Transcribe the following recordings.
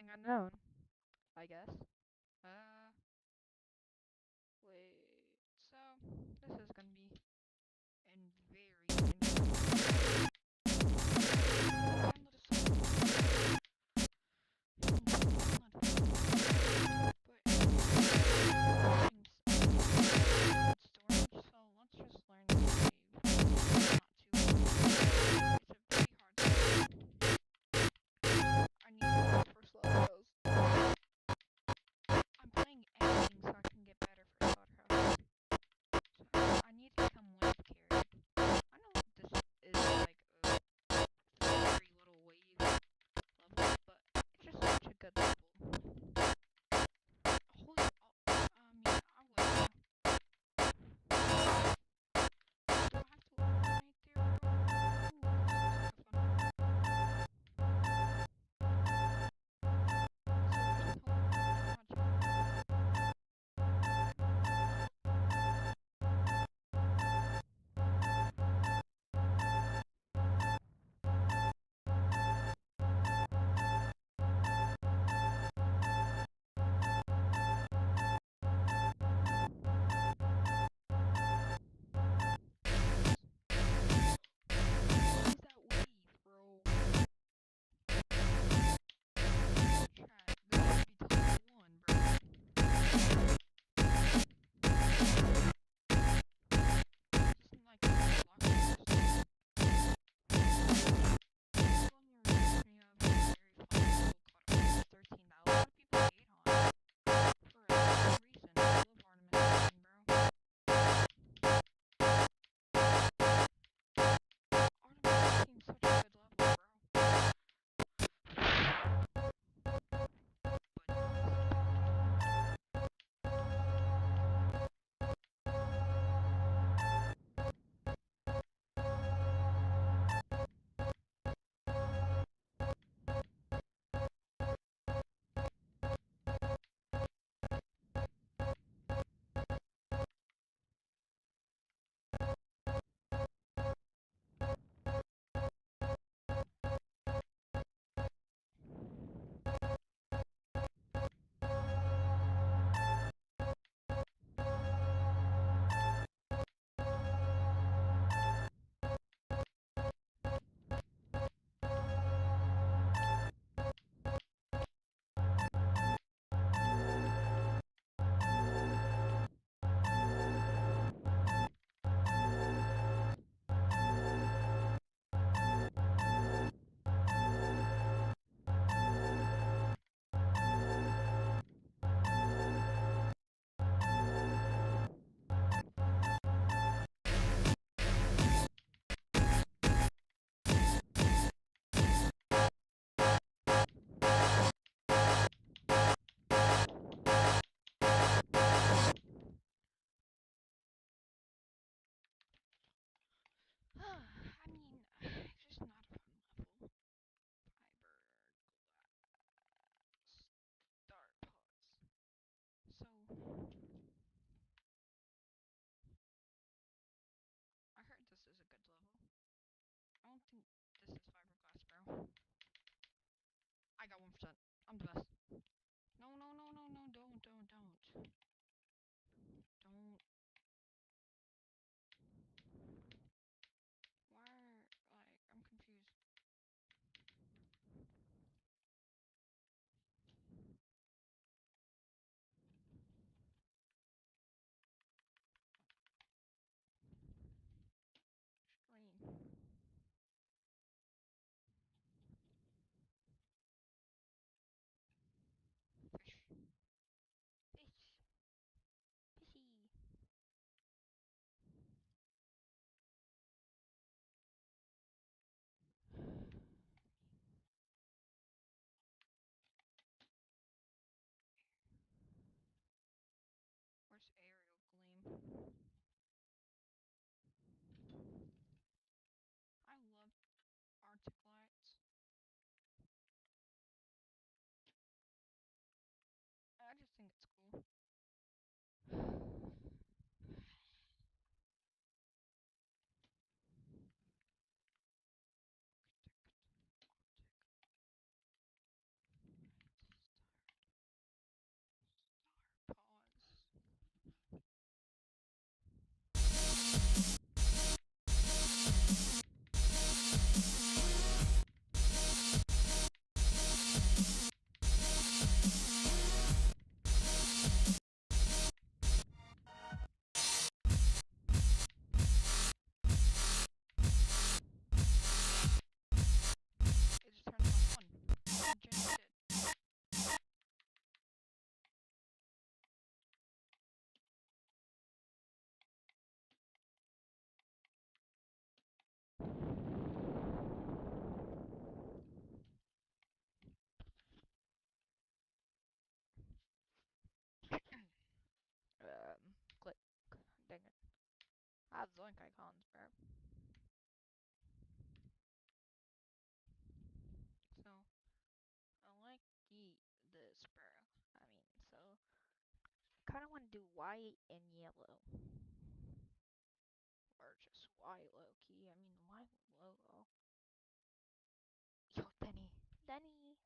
playing unknown, I guess. Uh, wait. So this is gonna be very interesting. Download a song. Not but storage. So let's just learn to save. Not too hard. It's a pretty hard thing. I need to for slow goes. have Zoink icons, bro. So I like this, bro. I mean, so kind of want to do white and yellow, or just white low key. I mean, white logo. Yo, Denny, Denny,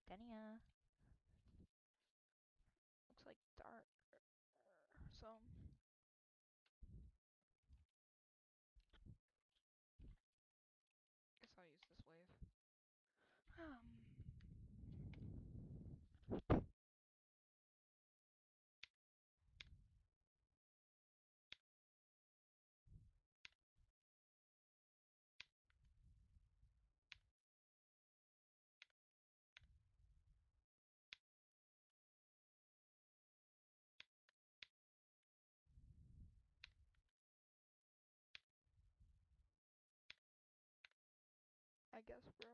Denny. Looks like dark. So guess I'll use this wave. I guess, bro.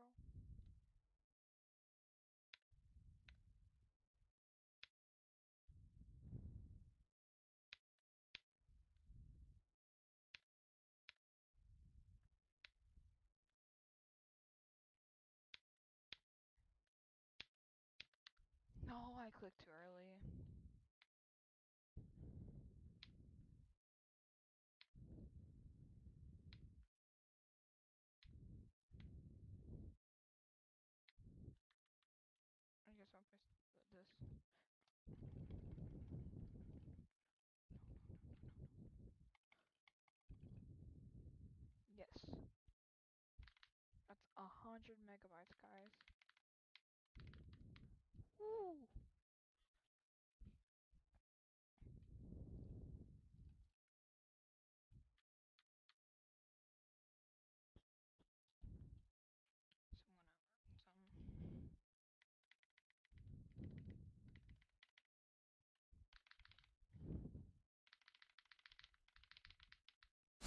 No, I clicked too early. I guess I'll press this. Yes. That's 100 megabytes, guys. Woo! Someone over. Some.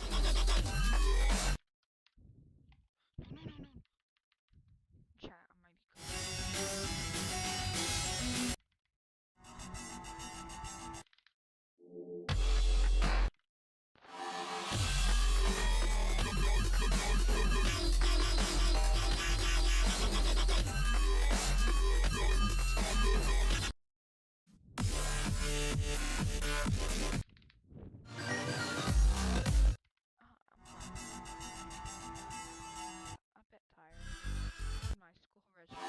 No, no, no, no. Chat, I might be I'm a bit tired. My school registration.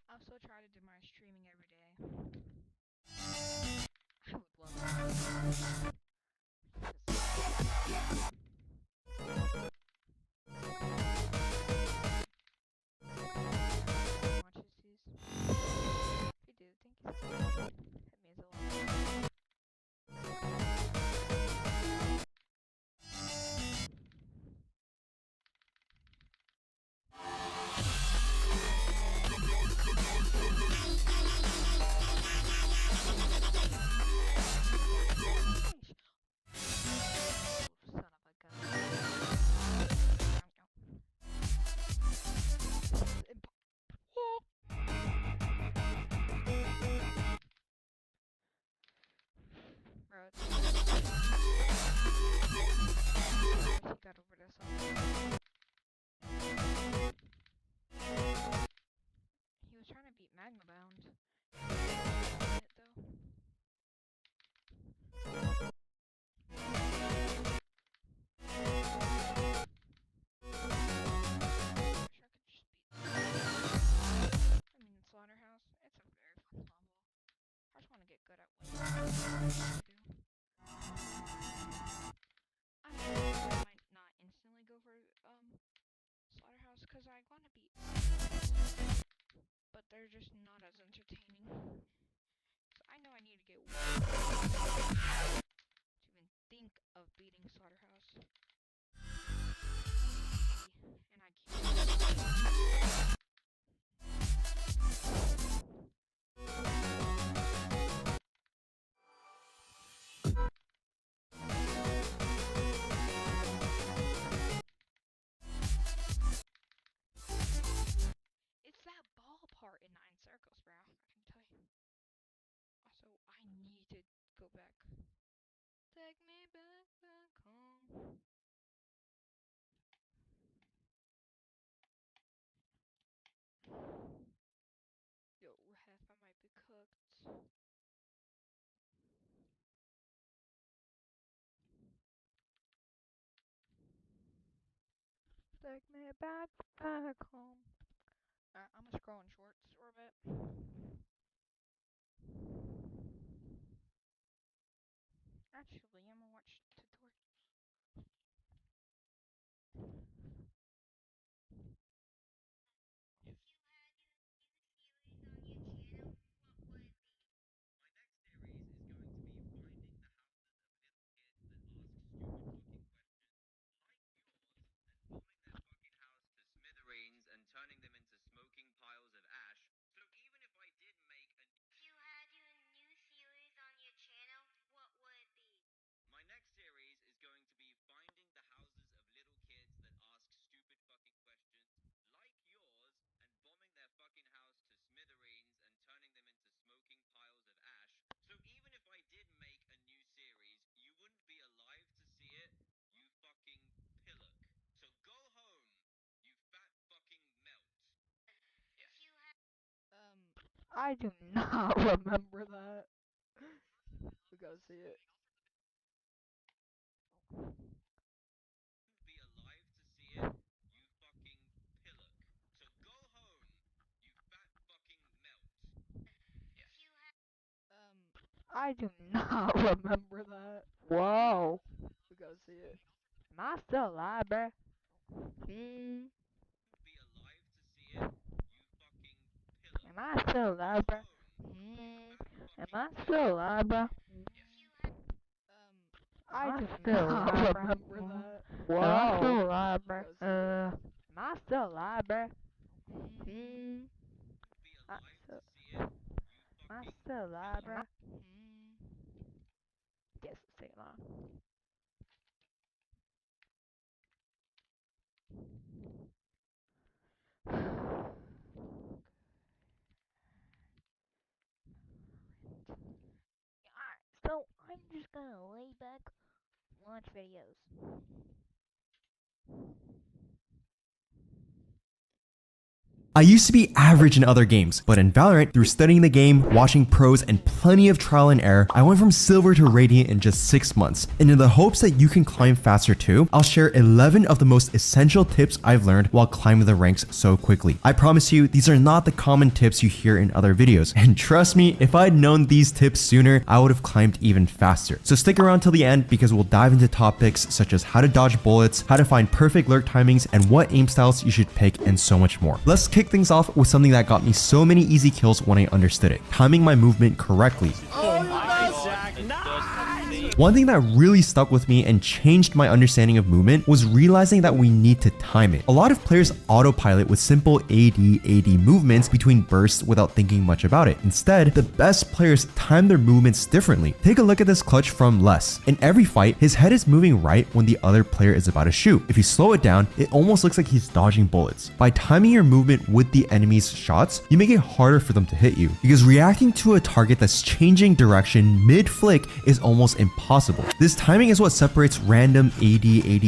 I'll still try to do my streaming every day. I would love that. Watches these. If you do, thank you so much. It means a lot. Son of a gun. Bro, he got over this one. He was trying to beat Magma Bound. It though. Wish I could just beat. I mean, Slaughterhouse. It's a very fun level. I just want to get good at what I do. I might not instantly go for Slaughterhouse because I want to beat, but they're just not as entertaining. So I know I need to get to even think of beating Slaughterhouse. And I can't. It's that Take me back home. Alright, I'm gonna scroll in shorts for a bit. Actually, I'm gonna watch tutorials. Smithereens and turning them into smoking piles of ash. So even if I did make a If you had your new series on your channel, what would it be? My next series is going to be finding the houses of little kids that ask stupid fucking questions like yours and bombing their fucking house to smithereens and turning them into smoking piles of ash. So even if I did make a new series, you wouldn't be alive to see it, you fucking pillock. So go home, you fat fucking melt. If you had I do not remember that. We go see it. Be alive to see it, you fucking pillock. So go home, you fat fucking melt. if you had I do not remember that. Whoa. We go see it. Am I still alive, bruh? Be alive to see it, you fucking pillock. Am I still alive, bruh? Am I Fucking still alive, bruh? I do not remember that. Whoa. Am I still alive, bruh? Am I still alive, bruh? be I alive still, to see it, you am I fucking still alive, pillock. bruh? Guess it's taking long. Alright, so I'm just gonna lay back, watch videos. I used to be average in other games, but in Valorant, through studying the game, watching pros, and plenty of trial and error, I went from silver to radiant in just 6 months. And in the hopes that you can climb faster too, I'll share 11 of the most essential tips I've learned while climbing the ranks so quickly. I promise you, these are not the common tips you hear in other videos. And trust me, if I'd known these tips sooner, I would have climbed even faster. So stick around till the end because we'll dive into topics such as how to dodge bullets, how to find perfect lurk timings, and what aim styles you should pick, and so much more. Let's kick things off with something that got me so many easy kills when I understood it: timing my movement correctly. One thing that really stuck with me and changed my understanding of movement was realizing that we need to time it. A lot of players autopilot with simple AD movements between bursts without thinking much about it. Instead, the best players time their movements differently. Take a look at this clutch from Les. In every fight, his head is moving right when the other player is about to shoot. If you slow it down, it almost looks like he's dodging bullets. By timing your movement with the enemy's shots, you make it harder for them to hit you, because reacting to a target that's changing direction mid-flick is almost impossible. This timing is what separates random AD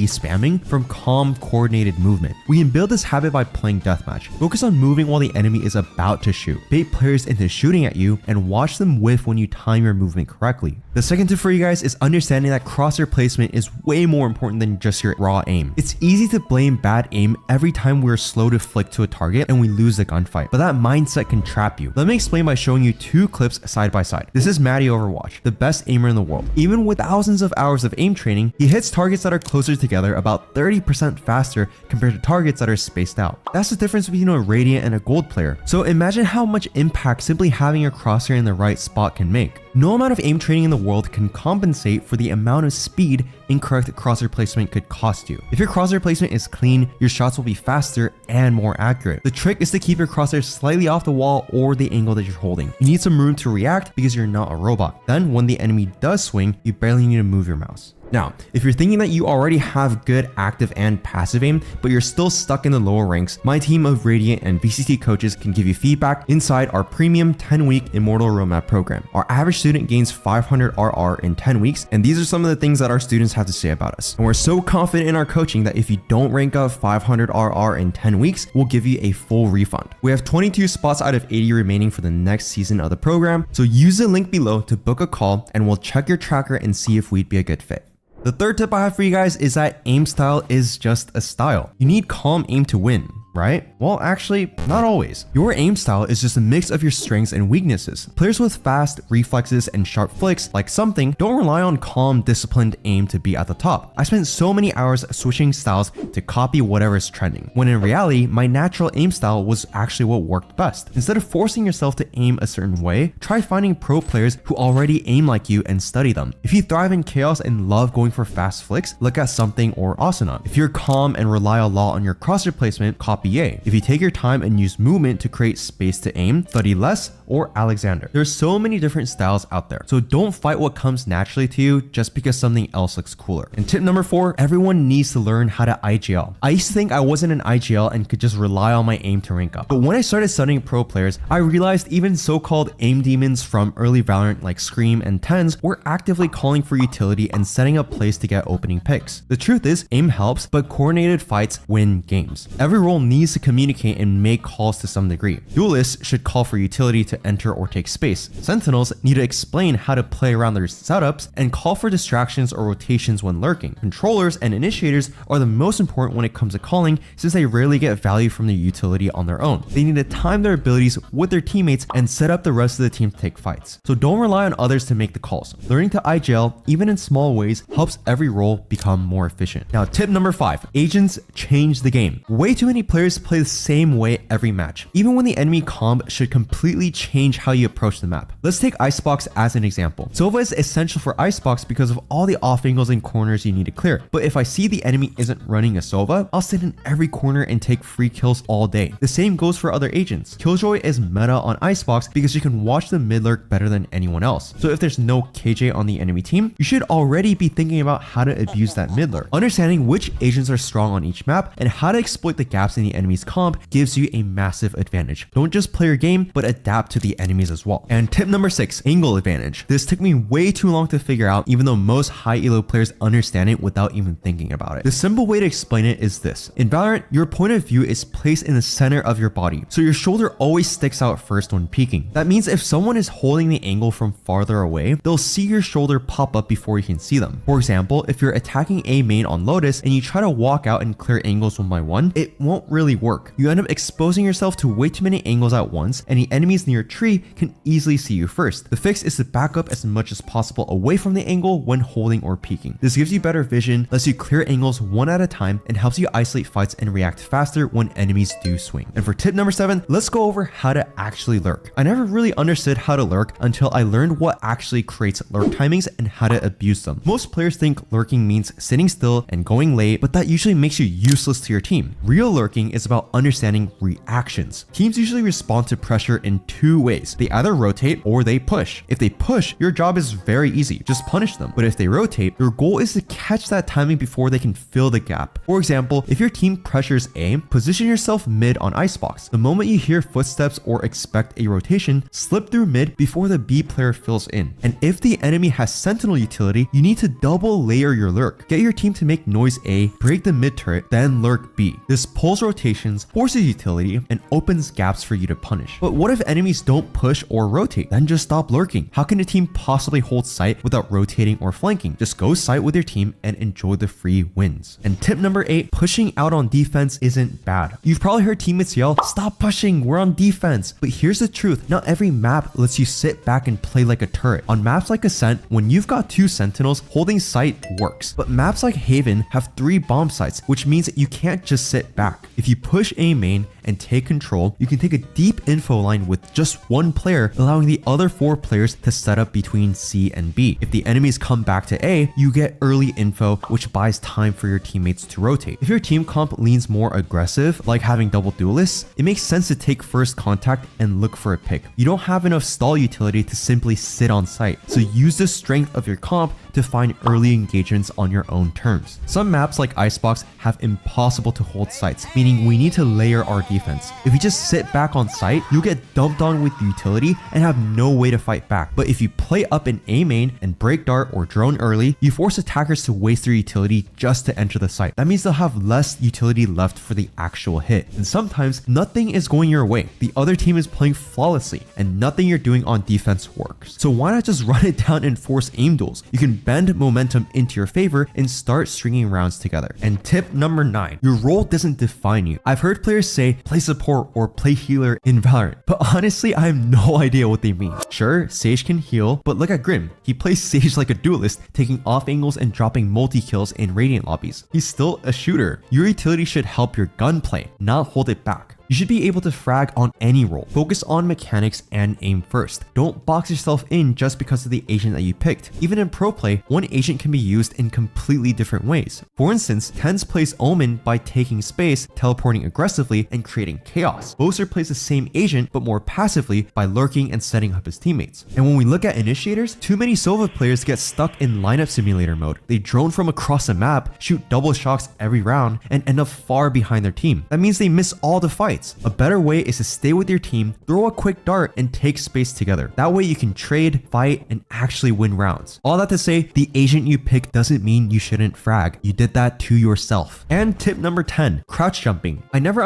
spamming from calm, coordinated movement. We can build this habit by playing deathmatch. Focus on moving while the enemy is about to shoot. Bait players into shooting at you and watch them whiff when you time your movement correctly. The second tip for you guys is understanding that crosshair placement is way more important than just your raw aim. It's easy to blame bad aim every time we're slow to flick to a target and we lose the gunfight, but that mindset can trap you. Let me explain by showing you two clips side by side. This is Matty Overwatch, the best aimer in the world. Even with thousands of hours of aim training, he hits targets that are closer together about 30% faster compared to targets that are spaced out. That's the difference between a Radiant and a Gold player. So imagine how much impact simply having your crosshair in the right spot can make. No amount of aim training in the world can compensate for the amount of speed incorrect crosshair placement could cost you. If your crosshair placement is clean, your shots will be faster and more accurate. The trick is to keep your crosshair slightly off the wall or the angle that you're holding. You need some room to react because you're not a robot. Then when the enemy does swing, you barely need to move your mouse. Now, if you're thinking that you already have good active and passive aim, but you're still stuck in the lower ranks, my team of Radiant and VCT coaches can give you feedback inside our premium 10-week Immortal Roadmap program. Our average student gains 500 RR in 10 weeks, and these are some of the things that our students have to say about us. And we're so confident in our coaching that if you don't rank up 500 RR in 10 weeks, we'll give you a full refund. We have 22 spots out of 80 remaining for the next season of the program, so use the link below to book a call and we'll check your tracker and see if we'd be a good fit. The third tip I have for you guys is that aim style is just a style. You need calm aim to win, right? Well, actually, not always. Your aim style is just a mix of your strengths and weaknesses. Players with fast reflexes and sharp flicks, like Something, don't rely on calm, disciplined aim to be at the top. I spent so many hours switching styles to copy whatever's trending, when in reality, my natural aim style was actually what worked best. Instead of forcing yourself to aim a certain way, try finding pro players who already aim like you and study them. If you thrive in chaos and love going for fast flicks, look at Something or Asuna. If you're calm and rely a lot on your crosshair placement, copy Ye. If you take your time and use movement to create space to aim, study Les or Alexander. There's so many different styles out there, so don't fight what comes naturally to you just because something else looks cooler. And tip number 4, everyone needs to learn how to IGL. I used to think I wasn't an IGL and could just rely on my aim to rank up. But when I started studying pro players, I realized even so-called aim demons from early Valorant like Scream and TenZ were actively calling for utility and setting up plays to get opening picks. The truth is, aim helps, but coordinated fights win games. Every role needs to communicate and make calls to some degree. Duelists should call for utility to enter or take space. Sentinels need to explain how to play around their setups and call for distractions or rotations when lurking. Controllers and initiators are the most important when it comes to calling, since they rarely get value from their utility on their own. They need to time their abilities with their teammates and set up the rest of the team to take fights. So don't rely on others to make the calls. Learning to IGL, even in small ways, helps every role become more efficient. Now, tip number 5, agents change the game. Way too many players play the same way every match. Even when the enemy comp should completely change how you approach the map. Let's take Icebox as an example. Sova is essential for Icebox because of all the off angles and corners you need to clear. But if I see the enemy isn't running a Sova, I'll sit in every corner and take free kills all day. The same goes for other agents. Killjoy is meta on Icebox because you can watch the mid lurk better than anyone else. So if there's no KJ on the enemy team, you should already be thinking about how to abuse that mid lurk. Understanding which agents are strong on each map and how to exploit the gaps in the enemy's comp gives you a massive advantage. Don't just play your game, but adapt to the enemies as well. And tip number 6, angle advantage. This took me way too long to figure out, even though most high elo players understand it without even thinking about it. The simple way to explain it is this. In Valorant, your point of view is placed in the center of your body, so your shoulder always sticks out first when peeking. That means if someone is holding the angle from farther away, they'll see your shoulder pop up before you can see them. For example, if you're attacking A main on Lotus and you try to walk out and clear angles one by one, it won't really work. You end up exposing yourself to way too many angles at once, and the enemies near your tree can easily see you first. The fix is to back up as much as possible away from the angle when holding or peeking. This gives you better vision, lets you clear angles one at a time, and helps you isolate fights and react faster when enemies do swing. And for tip number 7, let's go over how to actually lurk. I never really understood how to lurk until I learned what actually creates lurk timings and how to abuse them. Most players think lurking means sitting still and going late, but that usually makes you useless to your team. Real lurking is about understanding reactions. Teams usually respond to pressure in 2 ways. They either rotate or they push. If they push, your job is very easy. Just punish them. But if they rotate, your goal is to catch that timing before they can fill the gap. For example, if your team pressures A, position yourself mid on Icebox. The moment you hear footsteps or expect a rotation, slip through mid before the B player fills in. And if the enemy has Sentinel utility, you need to double layer your lurk. Get your team to make noise A, break the mid turret, then lurk B. This pulls rotations, forces utility, and opens gaps for you to punish. But what if enemies don't push or rotate? Then just stop lurking. How can a team possibly hold sight without rotating or flanking? Just go sight with your team and enjoy the free wins. And tip number 8, pushing out on defense isn't bad. You've probably heard teammates yell, "Stop pushing, we're on defense." But here's the truth, not every map lets you sit back and play like a turret. On maps like Ascent, when you've got 2 sentinels, holding sight works. But maps like Haven have 3 bomb sites, which means you can't just sit back. If you push A main and take control, you can take a deep info line with just 1 player, allowing the other 4 players to set up between C and B. If the enemies come back to A, you get early info, which buys time for your teammates to rotate. If your team comp leans more aggressive, like having double duelists, it makes sense to take first contact and look for a pick. You don't have enough stall utility to simply sit on site, so use the strength of your comp to find early engagements on your own terms. Some maps like Icebox have impossible to hold sites, meaning we need to layer our defense defense. If you just sit back on site, you'll get dumped on with utility and have no way to fight back. But if you play up in A main and break dart or drone early, you force attackers to waste their utility just to enter the site. That means they'll have less utility left for the actual hit. And sometimes nothing is going your way. The other team is playing flawlessly and nothing you're doing on defense works. So why not just run it down and force aim duels? You can bend momentum into your favor and start stringing rounds together. And tip number 9, your role doesn't define you. I've heard players say play support or play healer in Valorant, but honestly I have no idea what they mean. Sure, Sage can heal, but look at Grim. He plays Sage like a duelist, taking off angles and dropping multi-kills in Radiant lobbies. He's still a shooter. Your utility should help your gunplay, not hold it back. You should be able to frag on any role. Focus on mechanics and aim first. Don't box yourself in just because of the agent that you picked. Even in pro play, one agent can be used in completely different ways. For instance, TenZ plays Omen by taking space, teleporting aggressively, and creating chaos. Boaster plays the same agent but more passively by lurking and setting up his teammates. And when we look at initiators, too many Sova players get stuck in lineup simulator mode. They drone from across the map, shoot double shots every round, and end up far behind their team. That means they miss all the fights. A better way is to stay with your team, throw a quick dart, and take space together. That way you can trade, fight, and actually win rounds. All that to say, the agent you pick doesn't mean you shouldn't frag. You did that to yourself. And tip number 10, crouch jumping. I never